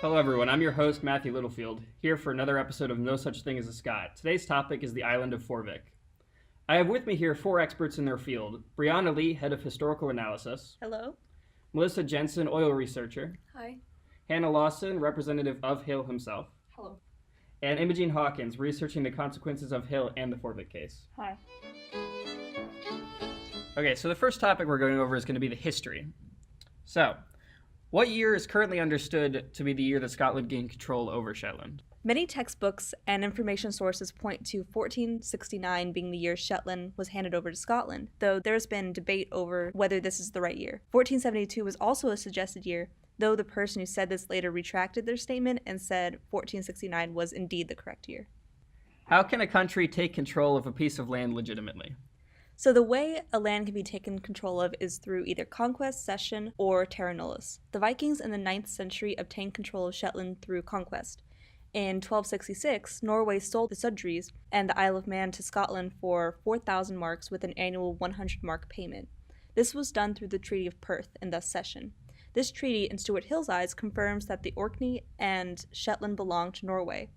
Hello, everyone. I'm your host, Matthew Littlefield, here for another episode of No Such Thing as a Scot. Today's topic is the island of Forvik. I have with me here four experts in their field: Brianna Lee, head of historical analysis; Hello. Melissa Jensen, oil researcher; Hi. Hannah Lawson, representative of Hill himself; Hello. and Imogene Hawkins, researching the consequences of Hill and the Forvik case. Hi. Okay, so the first topic we're going over is going to be the history. So, what year is currently understood to be the year that Scotland gained control over Shetland? Many textbooks and information sources point to 1469 being the year Shetland was handed over to Scotland, though there's been debate over whether this is the right year. 1472 was also a suggested year, though the person who said this later retracted their statement and said 1469 was indeed the correct year. How can a country take control of a piece of land legitimately? So the way a land can be taken control of is through either conquest, cession, or terra nullius. The Vikings in the 9th century obtained control of Shetland through conquest. In 1266, Norway sold the Sudreys and the Isle of Man to Scotland for 4,000 marks with an annual 100 mark payment. This was done through the Treaty of Perth and thus cession. This treaty, in Stuart Hill's eyes, confirms that the Orkney and Shetland belonged to Norway.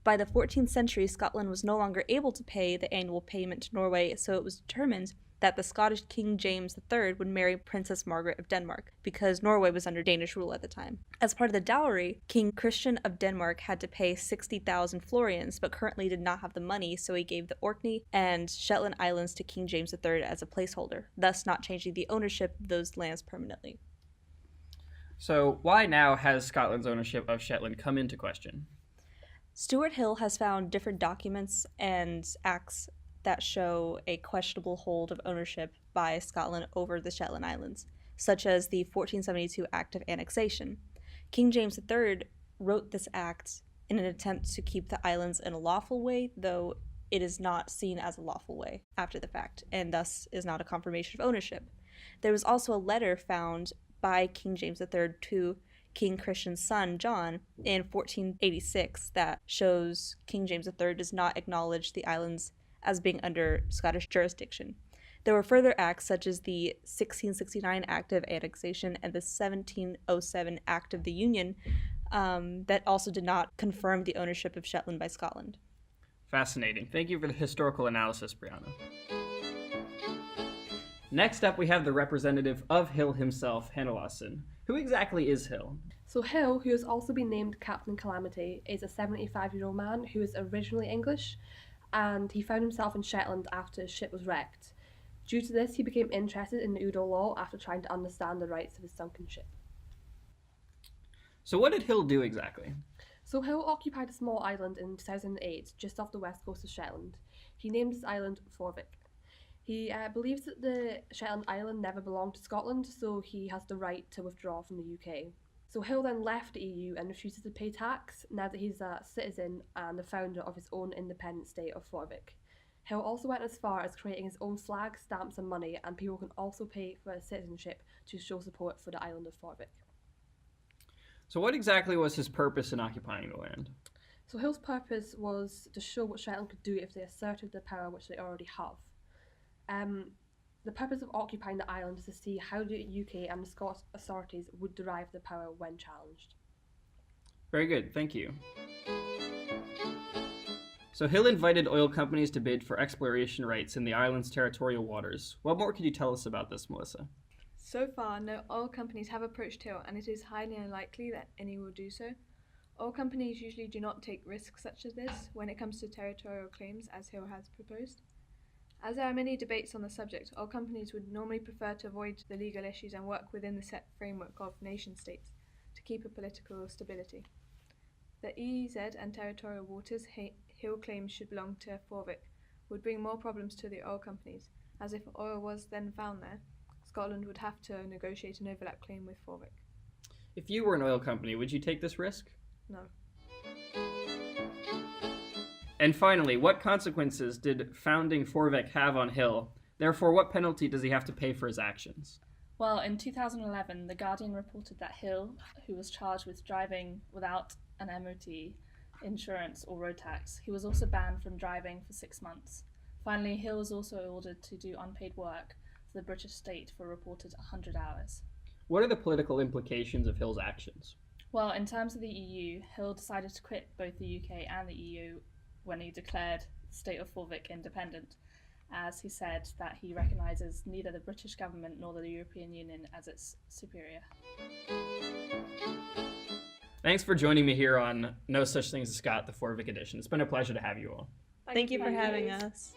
By the 14th century, Scotland was no longer able to pay the annual payment to Norway, so it was determined that the Scottish King James III would marry Princess Margaret of Denmark, because Norway was under Danish rule at the time. As part of the dowry, King Christian of Denmark had to pay 60,000 florians, but currently did not have the money, so he gave the Orkney and Shetland Islands to King James III as a placeholder, thus not changing the ownership of those lands permanently. So, why now has Scotland's ownership of Shetland come into question? Stuart Hill has found different documents and acts that show a questionable hold of ownership by Scotland over the Shetland Islands, such as the 1472 Act of Annexation. King James III wrote this act in an attempt to keep the islands in a lawful way, though it is not seen as a lawful way after the fact, and thus is not a confirmation of ownership. There was also a letter found by King James III to King Christian's son, John, in 1486 that shows King James III does not acknowledge the islands as being under Scottish jurisdiction. There were further acts such as the 1669 Act of Annexation and the 1707 Act of the Union that also did not confirm the ownership of Shetland by Scotland. Fascinating. Thank you for the historical analysis, Brianna. Next up, we have the representative of Hill himself, Hannah Lawson. Who exactly is Hill? So Hill, who has also been named Captain Calamity, is a 75-year-old man who is originally English, and he found himself in Shetland after his ship was wrecked. Due to this, he became interested in the Udall law after trying to understand the rights of his sunken ship. So what did Hill do exactly? So Hill occupied a small island in 2008, just off the west coast of Shetland. He named this island Forvik. He believes that the Shetland Island never belonged to Scotland, so he has the right to withdraw from the UK. So Hill then left the EU and refuses to pay tax now that he's a citizen and the founder of his own independent state of Forvik. Hill also went as far as creating his own flag, stamps and money, and people can also pay for his citizenship to show support for the island of Forvik. So what exactly was his purpose in occupying the land? So Hill's purpose was to show what Shetland could do if they asserted the power which they already have. The purpose of occupying the island is to see how the UK and the Scottish authorities would derive the power when challenged. Very good, thank you. So Hill invited oil companies to bid for exploration rights in the island's territorial waters. What more could you tell us about this, Melissa? So far, no oil companies have approached Hill, and it is highly unlikely that any will do so. Oil companies usually do not take risks such as this when it comes to territorial claims, as Hill has proposed. As there are many debates on the subject, oil companies would normally prefer to avoid the legal issues and work within the set framework of nation-states to keep a political stability. The EEZ and territorial waters Hill claims should belong to Forvik would bring more problems to the oil companies, as if oil was then found there, Scotland would have to negotiate an overlap claim with Forvik. If you were an oil company, would you take this risk? No. And finally, what consequences did founding Forvik have on Hill? Therefore, what penalty does he have to pay for his actions? Well, in 2011, The Guardian reported that Hill, who was charged with driving without an MOT, insurance or road tax, he was also banned from driving for 6 months. Finally, Hill was also ordered to do unpaid work for the British state for a reported 100 hours. What are the political implications of Hill's actions? Well, in terms of the EU, Hill decided to quit both the UK and the EU when he declared the state of Forvik independent, as he said that he recognises neither the British government nor the European Union as its superior. Thanks for joining me here on No Such Thing as a Scot, the Forvik edition. It's been a pleasure to have you all. Thank you for having us.